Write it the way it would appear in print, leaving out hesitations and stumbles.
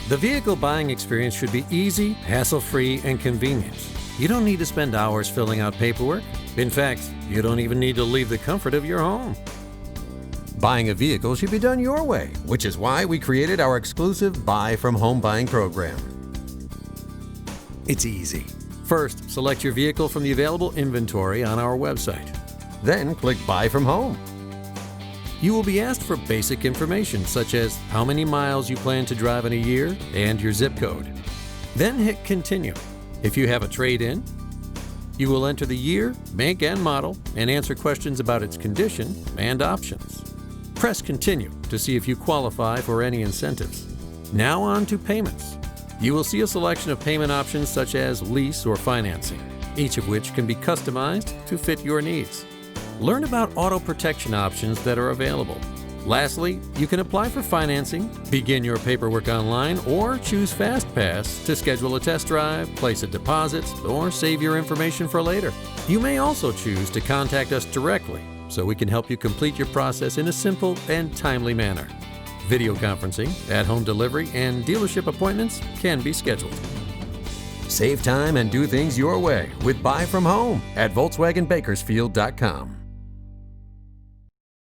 The vehicle buying experience should be easy, hassle-free, and convenient. You don't need to spend hours filling out paperwork. In fact, you don't even need to leave the comfort of your home. Buying a vehicle should be done your way, which is why we created our exclusive Buy from Home buying program. It's easy. First, select your vehicle from the available inventory on our website. Then click Buy from Home. You will be asked for basic information such as how many miles you plan to drive in a year and your zip code. Then hit Continue. If you have a trade-in, you will enter the year, make, and model and answer questions about its condition and options. Press Continue to see if you qualify for any incentives. Now on to payments. You will see a selection of payment options such as lease or financing, each of which can be customized to fit your needs. Learn about auto protection options that are available. Lastly, you can apply for financing, begin your paperwork online, or choose FastPass to schedule a test drive, place a deposit, or save your information for later. You may also choose to contact us directly so we can help you complete your process in a simple and timely manner. Video conferencing, at-home delivery, and dealership appointments can be scheduled. Save time and do things your way with Buy from Home at VolkswagenBakersfield.com.